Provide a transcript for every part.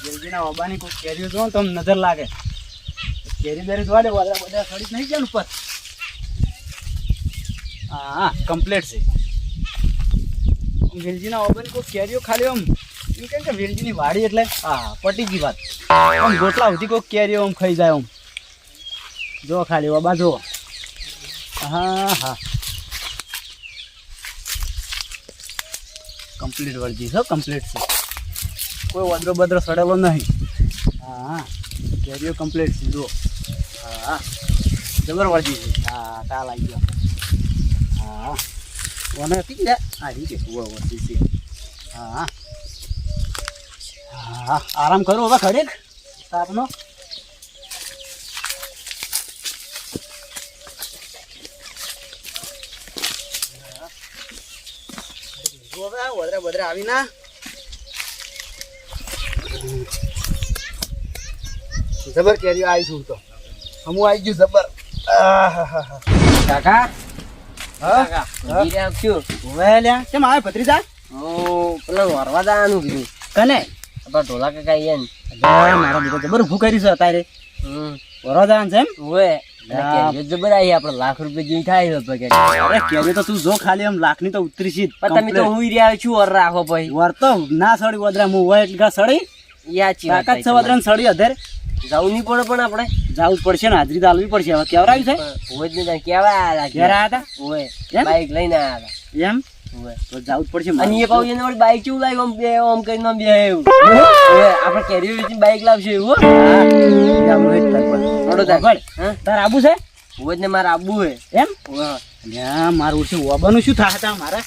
જલ્દીના ઓબાની કોઈ કેરીઓ જો તો નજર લાગે. કેરી બેરી જોવા દે બધા સડી નહીં ગયા ઉપર. હા કમ્પ્લીટ છે. વેલજીના ઓબાની કોઈ કેરીઓ ખાલી આમ એમ કેમ કે વેલજીની વાડી એટલે હા પટી ગઈ વાત. આમ ગોટલા સુધી કોઈ કેરીઓ આમ ખાઈ જાય આમ. જો ખાલી ઓબા જો. હા હા કમ્પ્લીટ વળજી છે કમ્પ્લીટ છે. કોઈ વદરો બદરો સડેલો નહીં. હા કેરીઓ કમ્પ્લીટ છે જુઓ. હા જબર વળજી છે. હા તાલ આવી ગયો. હા ઓને હતી ગયા હા રીતે વળજી છે. હા હા આરામ કરો હવે ખડેક તાપનો. વદરા બદરા આવી ના જબર કેરીઓ આવીશું તો હમું આવી ગયું જબર. કાકા હા કેમ આવે ભત્રીજા? પેલા વરવા દાવાનું કીધું કને આપડા ઢોલા કાકા અહીંયા મારા બીજા જબર ઊભું કરી છે અત્યારે વરવા જવાનું છે એમ. હોય જબર આવી આપડે લાખ રૂપિયા જેવી થાય છે. અરે કેરી તો તું જો ખાલી આમ લાખ ની તો ઉતરી છે. તમે તો હુઈ રહ્યા છું વર રાખો ભાઈ. વર તો ના સડી વદરા હું હોય એટલે સડી યાચી તાકાત છે વદરા સડી અધેર જવું નહીં પડે પણ આપણે જવું જ પડશે ને હાજરી તો આલવી પડશે. હવે કેવરાયું છે હોય જ નહીં કેવા ઘેર આયા હતા હોય બાઈક લઈને આવ્યા હતા એમ હોય તો જવું જ પડશે. અને એ પાછું એને વળી બાઈક કેવું લાવ્યું આમ બે આમ કરીને આમ બે એવું આપણે કેરીઓ વેચીને બાઈક લાવશે એવું તાર આબુ છે હોય જ ને મારે આવવું હોય એમ. મારું છે ઓબાનું શું થાય તા મારે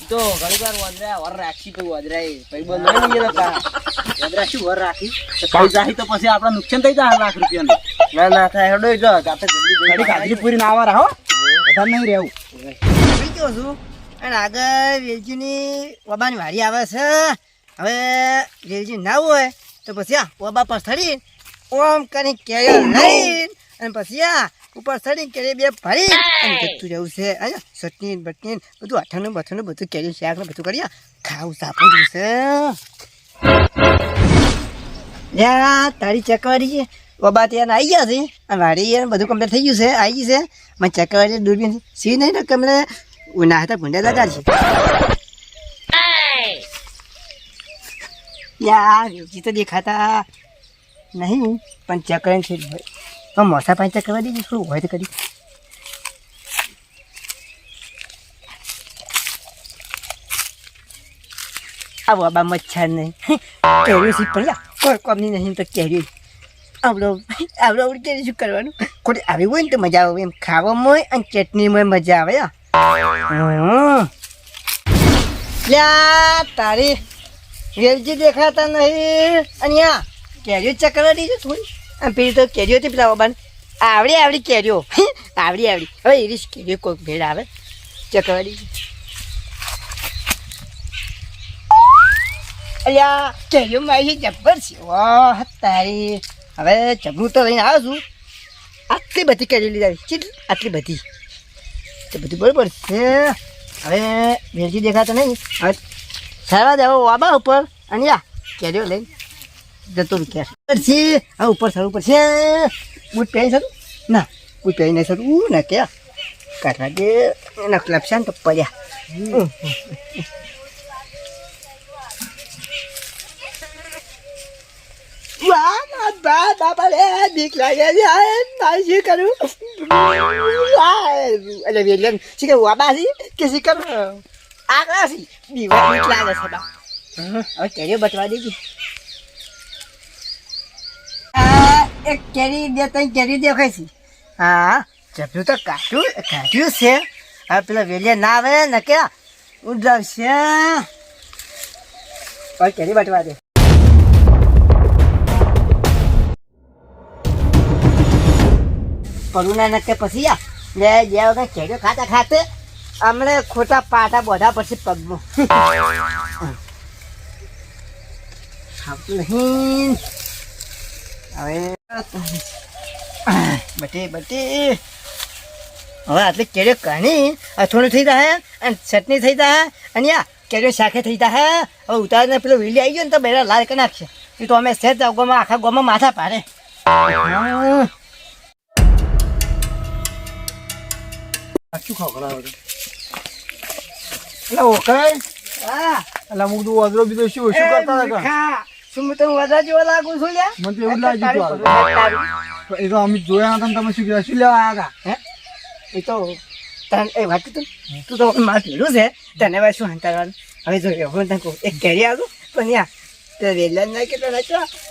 તો ઘણી વાર વદરા વર રાખી તો વદરા ભાઈ બંધ વદરા શું વર રાખી કઈ જાય તો પછી આપડે નુકસાન થઈ જાય લાખ રૂપિયાનું. ના ના થાય હેડો જો આપણે જલ્દી હાજરી પૂરી ના આવા રહો વધારે નહીં રહેવું. કહું છું અને આગળ વેલજીની ઓબાની વાડી આવે છે. હવે વેલજી ના હોય તો પછી આ ઓબા પર ચડી ઓમ કરી કેરીઓ લઈને અને પછી આ ઉપર ચડીને કેરી બે ભરી અને જતું રહેવું છે. અહીંયા ચટણી બટની બધું અઠાણું બઠાણું બધું કેરી શાક ને બધું કરી ખાવું સાપું છે. યા તારી ચકવાડી છે ઓબા ત્યાં આવી ગયા છે અને વાડી બધું કમ્પ્લીટ થઈ ગયું છે. આવી ગઈ છે મને ચકવાડી દૂરબીન સી નહીં ને કમરે ઉના હતા ભૂંડા લગાડશે. યાર વેચી તો દેખાતા નહીં પણ ચકરણ છે તો મોસા પાંચ ચકરવા દેજે થોડું હોય તો કરી. આ બાબા મચ્છર નહીં કેરી સી પડ્યા કોઈ કોમની નહીં તો કેરી આવડો આવડો આવડી કેરી શું કરવાનું. ખોટી આવી હોય ને તો મજા આવે એમ ખાવામાં હોય અને ચટણીમાં મજા આવે. તારી વેલજી દેખાતા નહીં અને આ કેરીઓ ચકરા દીધો થોડી આમ પેલી તો કેરીઓ હતી પેલા બાબા આવડી આવડી કેરીઓ આવડી આવડી હવે એવી કેરીઓ કોઈક ભેળ આવે ચકરા દીધી. અલ્યા કેરીઓ મારી જબ્બર છે. વાહ તારી હવે જબરું તો લઈને આવ્યો છું. આટલી બધી કેરીઓ લીધા કેટલી આટલી બધી તો બધું બરાબર છે. હવે વેલજી દેખાતો નહીં હવે સારા દેવો વાબા ઉપર અને યા કેરીઓ લઈને જતો વિચાર પછી હવે ઉપર સરું પડશે. બૂટ પહેરી શકું ના બૂટ પહેરી નહીં શકું ના ક્યાં કાઢવા દે એના ક્લપશાન તો પડ્યા. વાહ બા બાપા રે બીક લાગે છે મારે શું કરું. એટલે વેલિયમ શું કે વાબા છે કે શું કરું આગળ છે બીક લાગે છે બા. હવે કેરીઓ બચવા દેજે. એક કેરી બે ત્રણ કેરી દેખાય છે. હા જબરું તો કાઢ્યું છે. હવે પેલા વેલિયા ના આવે ને કે ઉડાવશે. હવે કેરી બચવા દે. કરુણા નકે પછી લે જે વખત કેરીઓ ખાતા ખાતે હમણે ખોટા પાટા બોધા પછી પગમાં ખાતું નહીં. હવે બટી હવે આટલી કેરીઓ કાઢી અથોણું થઈ જાય અને ચટણી થઈ જાય અને યા કેરીઓ શાકે થઈ જાય. હવે ઉતારીને પેલો વીલી આવી ગયો ને તો બેરા લાલ કરી નાખશે. એ તો અમે સેજ ગોમાં આખા ગોમાં માથા પાડે. સાચું ખવડાવે છે. એટલે ઓકાય હા એટલે અમુક તો વાદરો બીજો શું કરતા હતા ખા શું હું તો વધારે જેવો લાગુ છું લ્યા? મને તો એવું લાગ્યું હતું તારું. એ તો અમે જોયા હતા ને તમે શું કહેવાય શું લેવા આવ્યા હતા એ તો એ વાત તું તો મારે ભેડું છે તને હવે શું હંતાડવાનું હવે જો હું તને કહું એક કેરી આવું પણ યા તે વેલા ના કે તને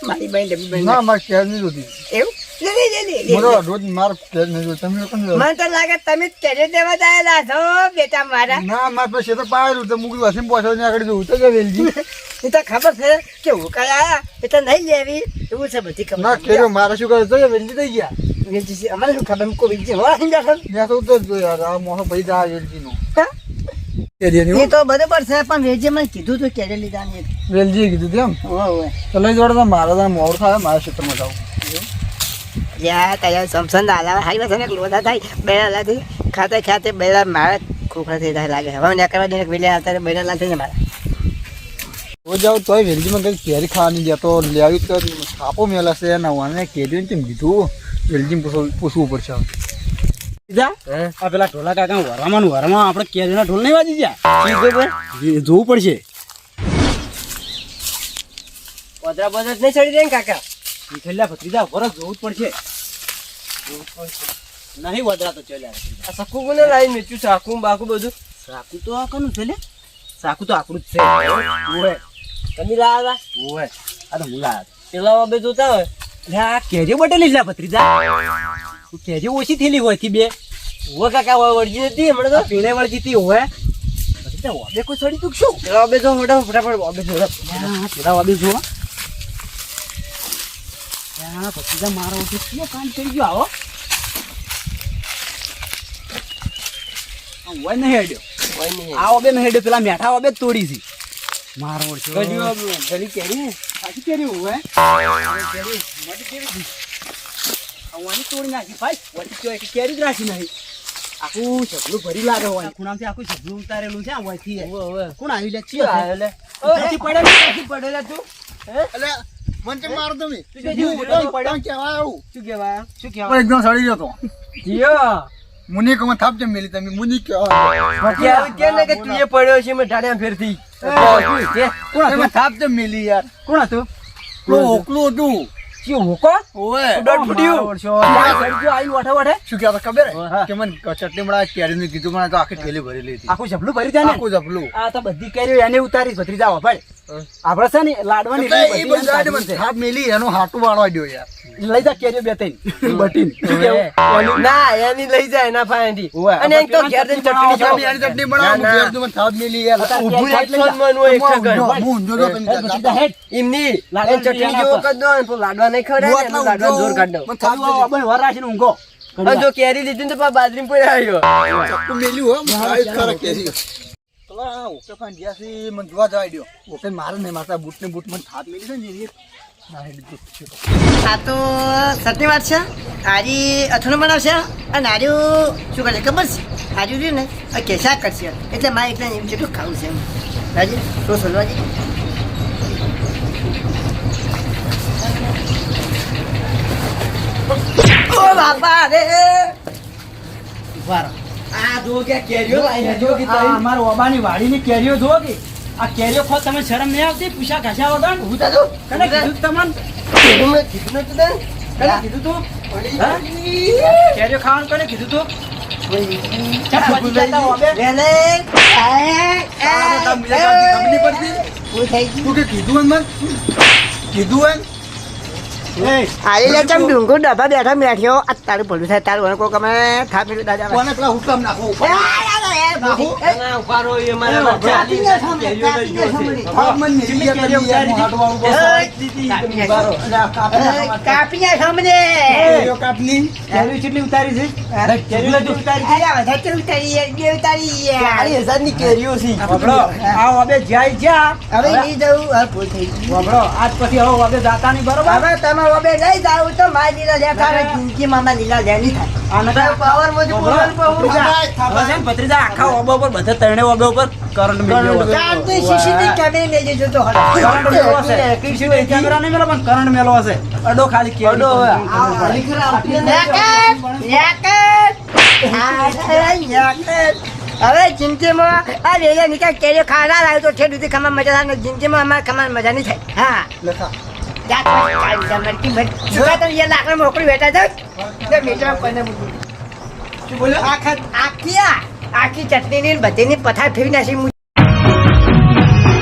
મારી બાઈ ડબ્બી બાઈ ના મારે કેર નહીં જોતી એવું લે લે લે લે મને રોજ માર કેર નહીં જોતી તમે લોકો ને મને તો લાગે તમે જ કેરી દેવા જાયેલા છો બેટા મારા. ના મારે પછી તો પાડ્યું તો મૂકી વસીમ પહોંચવા આગળ જવું તો કે વેલજી એ તો ખબર છે કે હું કઈ આયા એ તો નહીં લેવી એવું છે બધી ના ખબર કેર્યો મારે શું કરે તો વેલજી થઈ ગયા અમારે શું ખબર કોઈ બીજી હોવા નહીં જતો. ત્યાં તો ઉતર જો યાર આ મોહો ભાઈ દા વેલજી નો કેરીની એ તો બરોબર છે પણ વેજે મને કીધું તું કેરી લીધાની વેલજી કીધું તેમ હોય તો લઈ જોડે મારે તો મોડ થાય મારા ક્ષેત્રમાં જાવ યા તારા સમસન દાલા હાઈ વસને લોધા થાય બેડા લાથી ખાતે ખાતે બેડા મારા ખોખરા થઈ જાય લાગે હવે ને કરવા દે વેલે આવતા બેડા લાગે ને મારા તો જાવ તોય વેલજીમાં કઈ કેરી ખાવાની દેતો લેવી તો છાપો મેલા છે ને વાને કેરી કેમ કીધું વેલજી પૂછવું પડશે આ પેલા ઢોલા કાકા વરામાં આપણે કેરીના ઢોલ નહીં વાજી ગયા જોવું પડશે. પદરા પદરા નહીં ચડી જાય ને કાકા. છેલ્લા ભત્રીજા વરસ જોવું જ પડશે. નહીં વદરા તો ચાલ્યા. આ સકુ કોને લાવી મેચ્યું સાકુ બાકુ બધું સાકુ તો આ કનું છે લે? સાકુ તો આપણું જ છે. ઓવે તમે લાવ્યા ઓવે આ તો હું લાયા. પેલા બે જોતા હોય લે આ કેરીઓ બટેલી લે ભત્રીજા. કેરીઓ ઓછી થયેલી હોય થી બે ઓ કાકા વળજી હતી હમણાં તો પીણે વળી જીતી હોય ભત્રીજા ઓબે કોઈ સડી તું શું? પેલા બે જો ફટાફટ બે જો પેલા ઓબે જો ભત્રીજા મારો ઓછો કયો કામ કરી ગયો આવો હોય નહીં હેડ્યો કોઈ નહીં આ ઓબે નહીં હેડ્યો પેલા મેઠા ઓબે જ તોડી છે મારો ઓછો ગલી કેરી સાચી કેરી હોય તોડી નાખી ભાઈ વચ્ચે એક કેરી જ રાખી નહીં આખું ઝબલું ભરી લાગે હોય ખૂણામાંથી આખું ઝબલું ઉતારેલું છે અહીંથી કોણ આવી લે છે એટલે પડેલા તું એટલે મને કેમ મારો તમે પડ્યો કેવા આવું શું કહેવાય શું પણ એકદમ સડી ગયો તો જીયો મુની કમ થાપ જેમ મેલી તમે મુની કેવા કે ને કે તું એ પડ્યો છે મે ઢાડ્યા ફેરથી કોણ તમે થાપ જેમ મેલી યાર કોણ હતું પેલો ઓકલું હતું શું હોકો ઓએ દોઢ ફૂટ્યું આઈ વાઠે વાઠે શું કહેતા ખબર કે મને ચટણી મળા કેરી ની કીધું મને તો આખી થેલી ભરેલી હતી આખું ઝબલું ભરી જાય ને આખું જપલું આ તો બધી કેરીઓ એને ઉતારી ભત્રી જાવ ભાઈ આપણે છે ને લાડવાની એટલે એ બધી બધા આડે મને થાપ મેલી એનો હાટું વાળવા દ્યો યાર લઈ જા કેરીઓ બે ત્રણ બટીન શું કેવું? ના એની લઈ જાય એના ફાંયથી ઓવે. અને એક તો ઘેર જઈને ચટણી ચટણી આની ચટણી બનાવો ના, ના. ઘેર તો મને થાપ મેલી યાર અત્યારે ઊભું કેરી એટલે ખાઈ મન હોય એક હું ખગર. ઊંધો જો તમે એ ભત્રીજા હેડ. એમની લાડવા એ ચટણી એના જેવો પર. કરી દો ને તો લાડવા નહીં ખવડાવે ને એનું લાડવાનું જોર કાઢ દો મને થાપ ચાલો આપણે વર રાખીને ઊંઘો અને જો કેરી લીધી ને તો પા બાજરી પર આવ્યો ચપ્પુ મેલ્યું હો મને ખરા કેરી ઓકે પણ જ્યાંથી મને જોવા જવા દ્યો ઓકે મારે ને મારા બૂટ ને બૂટ મને થાપ મેલી છે ને એ ના હેડી આ તો સત્ય વાત છે આરી અથણું બનાવશે અને આર્યું શું કરે ખબર છે આર્યું રહ્યું ને આ કેસા કરશે એટલે મારે એકલા એમ જેટલું ખાવું છે એમ રાજી તો સોલવાજી ઓ બાપા રે વારો આ જો કે કેરીઓ લાઈને જો કે આ અમાર ઓબાની વાડીની કેરીઓ જો કે આ કેરીઓ ખો તમે શરમ નહીં આવતી પૂછા ઘાસા વગર હું તો કને કીધું તમને મેં કીધું નતું તને કને કીધું તું હા? કેરીઓ ખાવાનું કને કીધું તું ચાલ પછી જતા ઓબે વેલે કંપની પડતી હું થઈ ગયું તું કે કીધું મને કીધું એમ એ આઈ લે ચમ ડુંગો ડબ્બા બેઠા મેઠ્યો આ તારું ભલું થાય તારું કોઈ કમે થા મેલું દાદા કોને પેલા હુકમ નાખો ના ઉભારો એ મારા કાપી લે સામે, કાપી લે સામે. થાપ મને મેલી યાર તમે યાર હું હાટું વાળું બોલ બારો અલા કાપી લે સામે. કેરીઓ કાપની કેરીઓ કેટલી ઉતારી છે કેરીઓ લઈ ઉતારી અરે વધારે ચલ ઉતારી યાર, બે ઉતારી યાર. 40,000 ની કેરીઓ છે વગડો આ ઓબે જાય જ્યાં હવે નહીં જવું, હવે ભૂલ થઈ ગઈ. વગડો આજ પછી હવે ઓબે જાતા નહીં બરોબર હવે તમે હવે લઈ જાવ તો મારી લીલા લેતા જિંદગી માં લીલા લે નહીં થાય. આને તો પાવરમાંથી બોલવાનું પાવર. હવે છે ને ભત્રીજા આખા ઓબા ઉપર બધા ત્રણે ઓબા ઉપર કરંટ મેલ્યો છે. ચાલ તો શીશીની કાઢી લઈ જજો તો હટ. કરંટ મેલ્યો છે. શું એ કેમેરા નહીં મેલો પણ કરંટ મેલો હશે. અડો ખાલી કેરી. અડો હવે. હવે જિંદગીમાં આ રેલા નીકળ કેરીઓ ખાના લાવ્યો તો ઠેર સુધી ખમા મજા થાય ને જિંદગીમાં અમારે ખમા મજા નહીં થાય. હા લખા લાકડા મોકલી બેઠા જાવ આખી ચટણી ની બધી ની પથાર ફેરી નાખી